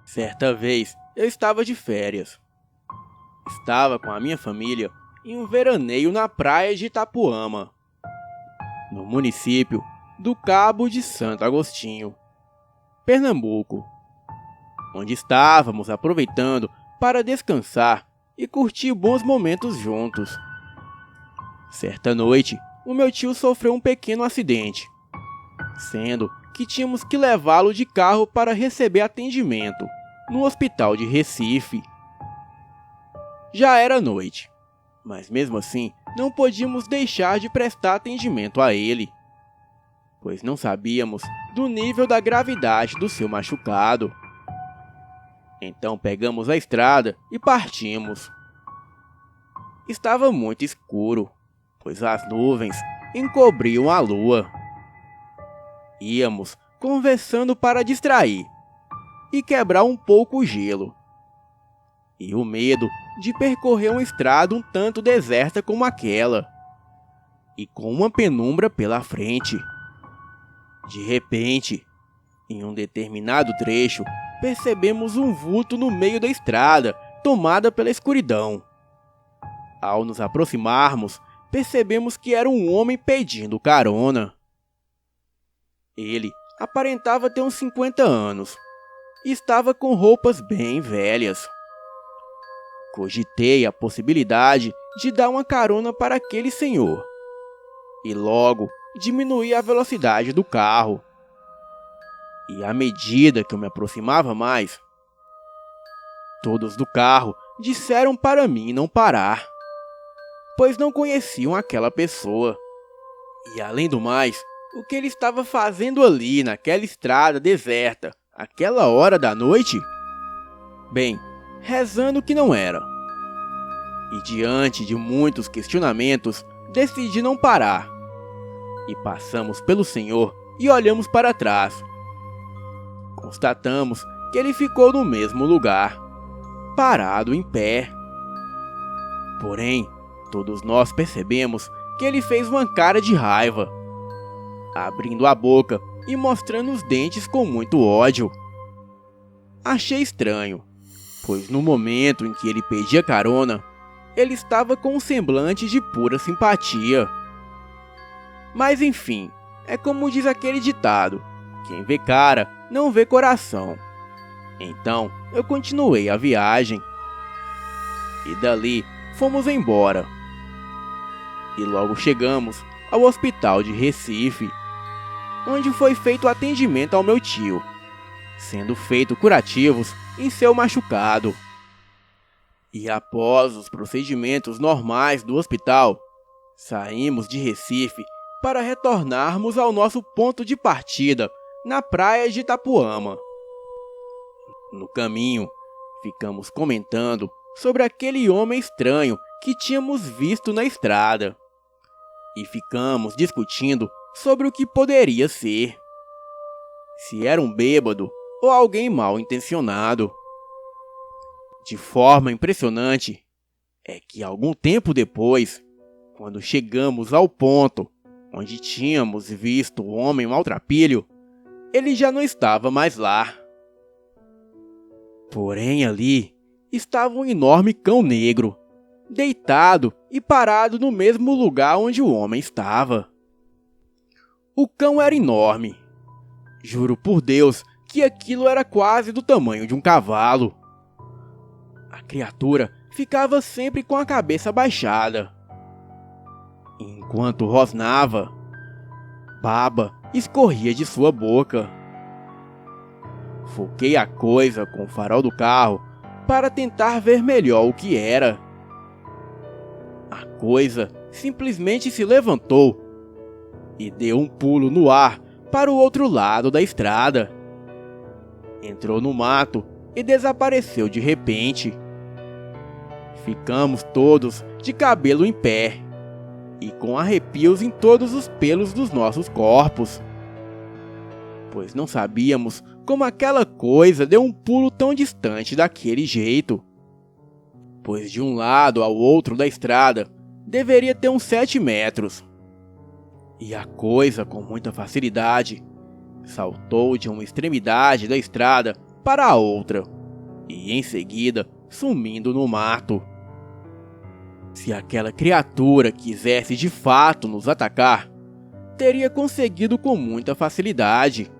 Certa vez, eu estava de férias. Estava com a minha família em um veraneio na praia de Itapuama, no município do Cabo de Santo Agostinho, Pernambuco, onde estávamos aproveitando para descansar e curtir bons momentos juntos. Certa noite, o meu tio sofreu um pequeno acidente, sendo que tínhamos que levá-lo de carro para receber atendimento no hospital de Recife. Já era noite, mas mesmo assim não podíamos deixar de prestar atendimento a ele, pois não sabíamos do nível da gravidade do seu machucado. Então pegamos a estrada e partimos. Estava muito escuro, pois as nuvens encobriam a lua. Íamos conversando para distrair e quebrar um pouco o gelo. E o medo de percorrer uma estrada um tanto deserta como aquela, e com uma penumbra pela frente. De repente, em um determinado trecho, percebemos um vulto no meio da estrada, tomada pela escuridão. Ao nos aproximarmos, percebemos que era um homem pedindo carona. Ele aparentava ter uns 50 anos e estava com roupas bem velhas. Cogitei a possibilidade de dar uma carona para aquele senhor e logo diminuí a velocidade do carro. E à medida que eu me aproximava mais, todos do carro disseram para mim não parar, pois não conheciam aquela pessoa. E além do mais, o que ele estava fazendo ali naquela estrada deserta, àquela hora da noite? Bem, rezando que não era. E diante de muitos questionamentos, decidi não parar. E passamos pelo senhor e olhamos para trás. Constatamos que ele ficou no mesmo lugar, parado em pé. Porém, todos nós percebemos que ele fez uma cara de raiva, abrindo a boca e mostrando os dentes com muito ódio. Achei estranho, pois no momento em que ele pedia carona, ele estava com um semblante de pura simpatia. Mas enfim, é como diz aquele ditado: quem vê cara, não vê coração. Então, eu continuei a viagem. E dali, fomos embora. E logo chegamos ao hospital de Recife, onde foi feito o atendimento ao meu tio, sendo feito curativos em seu machucado. E após os procedimentos normais do hospital, saímos de Recife para retornarmos ao nosso ponto de partida, na praia de Itapuama. No caminho, ficamos comentando sobre aquele homem estranho que tínhamos visto na estrada. E ficamos discutindo sobre o que poderia ser. Se era um bêbado ou alguém mal intencionado. De forma impressionante, é que algum tempo depois, quando chegamos ao ponto onde tínhamos visto o homem maltrapilho, ele já não estava mais lá. Porém ali estava um enorme cão negro, deitado e parado no mesmo lugar onde o homem estava. O cão era enorme. Juro por Deus que aquilo era quase do tamanho de um cavalo. A criatura ficava sempre com a cabeça baixada. Enquanto rosnava, baba escorria de sua boca. Foquei a coisa com o farol do carro para tentar ver melhor o que era. A coisa simplesmente se levantou e deu um pulo no ar para o outro lado da estrada. Entrou no mato e desapareceu de repente. Ficamos todos de cabelo em pé e com arrepios em todos os pelos dos nossos corpos, pois não sabíamos como aquela coisa deu um pulo tão distante daquele jeito, pois de um lado ao outro da estrada deveria ter uns 7 metros. E a coisa, com muita facilidade, saltou de uma extremidade da estrada para a outra, e em seguida sumindo no mato. Se aquela criatura quisesse de fato nos atacar, teria conseguido com muita facilidade,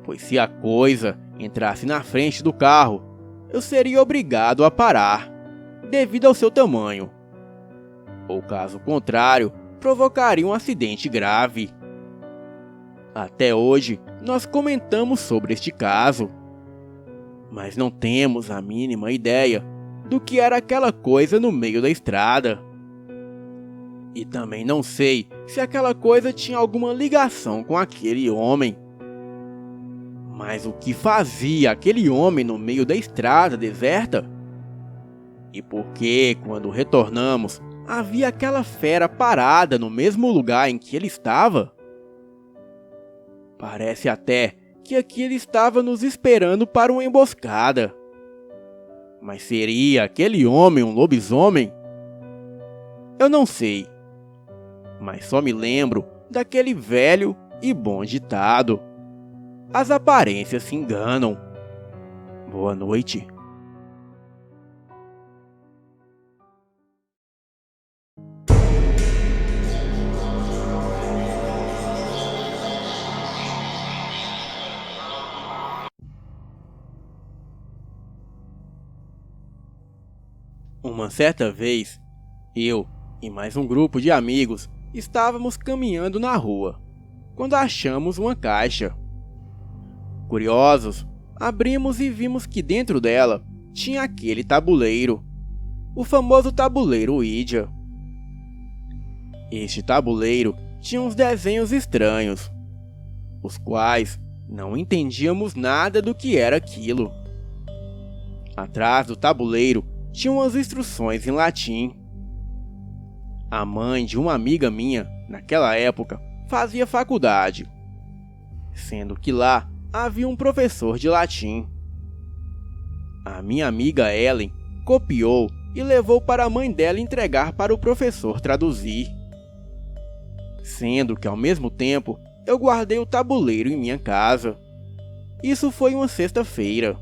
pois se a coisa entrasse na frente do carro, eu seria obrigado a parar, devido ao seu tamanho, ou caso contrário, provocaria um acidente grave. Até hoje, nós comentamos sobre este caso, mas não temos a mínima ideia do que era aquela coisa no meio da estrada. E também não sei se aquela coisa tinha alguma ligação com aquele homem. Mas o que fazia aquele homem no meio da estrada deserta? E por que, quando retornamos, havia aquela fera parada no mesmo lugar em que ele estava? Parece até que aquilo estava nos esperando para uma emboscada. Mas seria aquele homem um lobisomem? Eu não sei, mas só me lembro daquele velho e bom ditado: as aparências se enganam. Boa noite. Uma certa vez, eu e mais um grupo de amigos estávamos caminhando na rua, quando achamos uma caixa. Curiosos, abrimos e vimos que dentro dela tinha aquele tabuleiro, o famoso tabuleiro Ouija. Este tabuleiro tinha uns desenhos estranhos, os quais não entendíamos nada do que era aquilo. Atrás do tabuleiro tinham umas instruções em latim. A mãe de uma amiga minha, naquela época, fazia faculdade, sendo que lá havia um professor de latim. A minha amiga Ellen copiou e levou para a mãe dela entregar para o professor traduzir. Sendo que ao mesmo tempo eu guardei o tabuleiro em minha casa. Isso foi uma sexta-feira.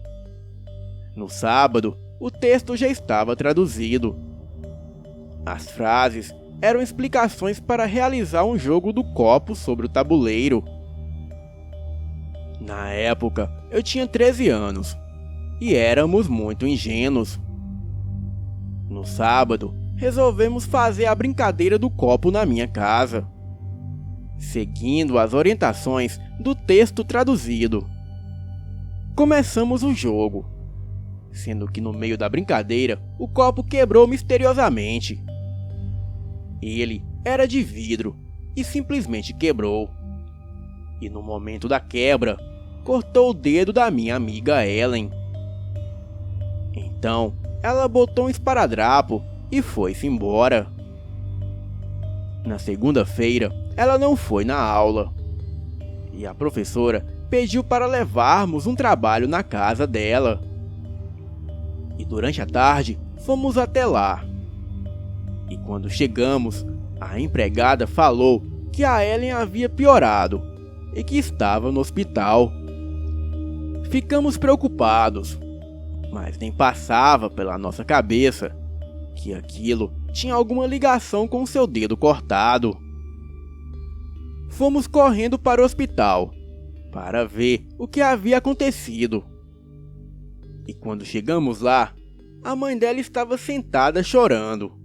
No sábado, o texto já estava traduzido. As frases eram explicações para realizar um jogo do copo sobre o tabuleiro. Na época, eu tinha 13 anos e éramos muito ingênuos. No sábado, resolvemos fazer a brincadeira do copo na minha casa, seguindo as orientações do texto traduzido. Começamos o jogo, sendo que no meio da brincadeira o copo quebrou misteriosamente. Ele era de vidro e simplesmente quebrou. E no momento da quebra, cortou o dedo da minha amiga Ellen. Então, ela botou um esparadrapo e foi-se embora. Na segunda-feira, ela não foi na aula. E a professora pediu para levarmos um trabalho na casa dela. E durante a tarde, fomos até lá. E quando chegamos, a empregada falou que a Ellen havia piorado e que estava no hospital. Ficamos preocupados, mas nem passava pela nossa cabeça que aquilo tinha alguma ligação com seu dedo cortado. Fomos correndo para o hospital para ver o que havia acontecido. E quando chegamos lá, a mãe dela estava sentada chorando.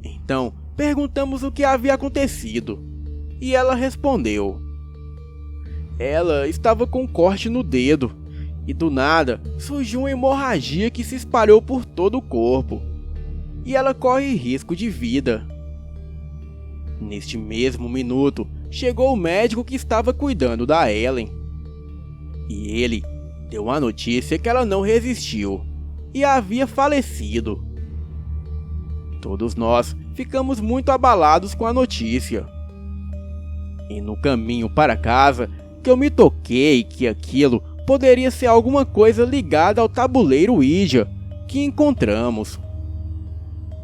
Então, perguntamos o que havia acontecido, e ela respondeu. Ela estava com um corte no dedo, e do nada surgiu uma hemorragia que se espalhou por todo o corpo, e ela corre risco de vida. Neste mesmo minuto, chegou o médico que estava cuidando da Ellen, e ele deu a notícia que ela não resistiu e havia falecido. Todos nós ficamos muito abalados com a notícia. E no caminho para casa, que eu me toquei que aquilo poderia ser alguma coisa ligada ao tabuleiro Ouija que encontramos,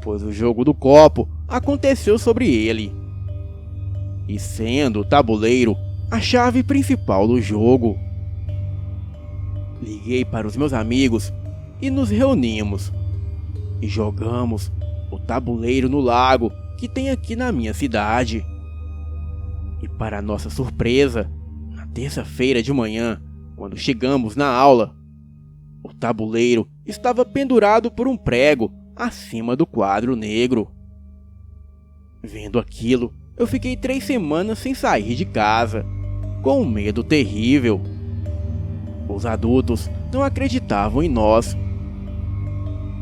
pois o jogo do copo aconteceu sobre ele, e sendo o tabuleiro a chave principal do jogo. Liguei para os meus amigos e nos reunimos. E jogamos o tabuleiro no lago que tem aqui na minha cidade. E para nossa surpresa, na terça-feira de manhã, quando chegamos na aula, o tabuleiro estava pendurado por um prego acima do quadro negro. Vendo aquilo, eu fiquei 3 semanas sem sair de casa, com um medo terrível. Os adultos não acreditavam em nós.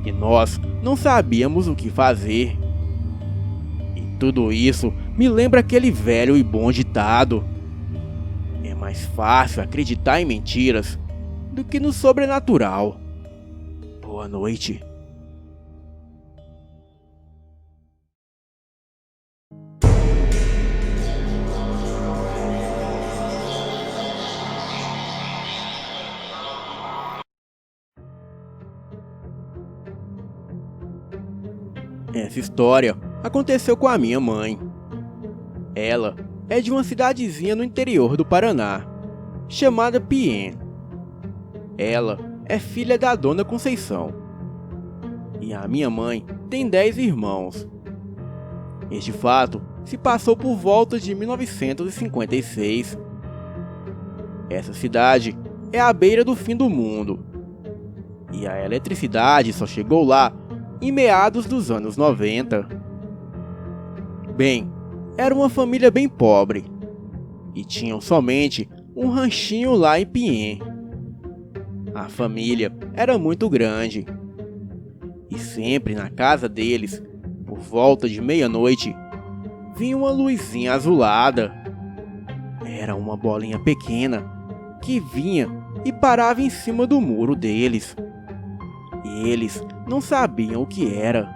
E nós não sabíamos o que fazer. E tudo isso me lembra aquele velho e bom ditado: é mais fácil acreditar em mentiras do que no sobrenatural. Boa noite. Essa história aconteceu com a minha mãe. Ela é de uma cidadezinha no interior do Paraná, chamada Piên. Ela é filha da Dona Conceição. E a minha mãe tem 10 irmãos. Este fato se passou por volta de 1956. Essa cidade é à beira do fim do mundo. E a eletricidade só chegou lá em meados dos anos 90. Bem, era uma família bem pobre e tinham somente um ranchinho lá em Piên. A família era muito grande e sempre na casa deles, por volta de meia-noite, vinha uma luzinha azulada. Era uma bolinha pequena que vinha e parava em cima do muro deles. E eles não sabiam o que era.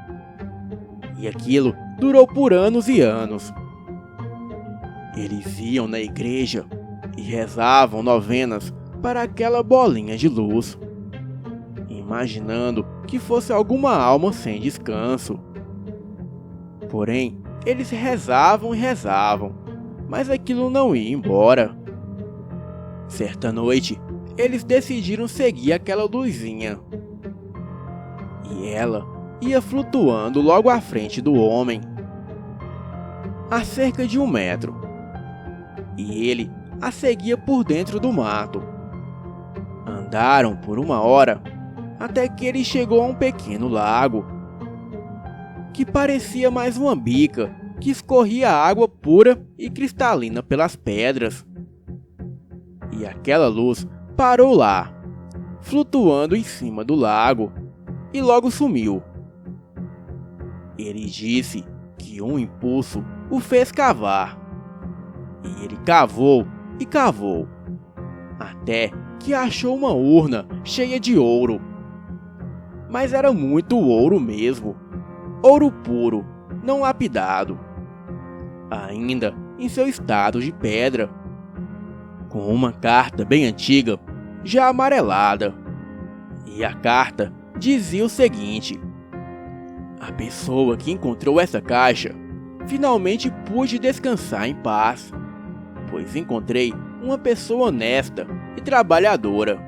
E aquilo durou por anos e anos. Eles iam na igreja e rezavam novenas para aquela bolinha de luz, imaginando que fosse alguma alma sem descanso. Porém, eles rezavam e rezavam, mas aquilo não ia embora. Certa noite, eles decidiram seguir aquela luzinha. E ela ia flutuando logo à frente do homem, a cerca de 1 metro. E ele a seguia por dentro do mato. Andaram por 1 hora, até que ele chegou a um pequeno lago, que parecia mais uma bica que escorria água pura e cristalina pelas pedras. E aquela luz parou lá, flutuando em cima do lago, e logo sumiu. Ele disse que um impulso o fez cavar. E ele cavou e cavou, até que achou uma urna cheia de ouro. Mas era muito ouro mesmo. Ouro puro, não lapidado. Ainda em seu estado de pedra. Com uma carta bem antiga, já amarelada. E a carta dizia o seguinte: a pessoa que encontrou essa caixa finalmente pude descansar em paz, pois encontrei uma pessoa honesta e trabalhadora.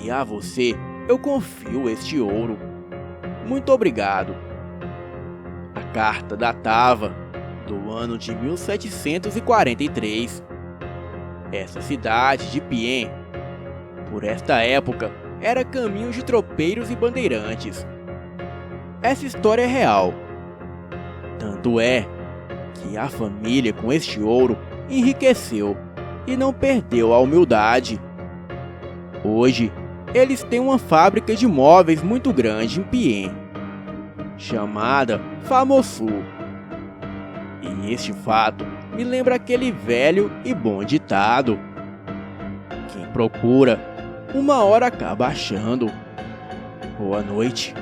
E a você eu confio este ouro. Muito obrigado. A carta datava do ano de 1743. Essa cidade de Piên, por esta época, era caminho de tropeiros e bandeirantes. Essa história é real. Tanto é que a família com este ouro enriqueceu e não perdeu a humildade. Hoje, eles têm uma fábrica de móveis muito grande em Piên, chamada Famosul. E este fato me lembra aquele velho e bom ditado: quem procura, 1 hora acaba achando. Boa noite.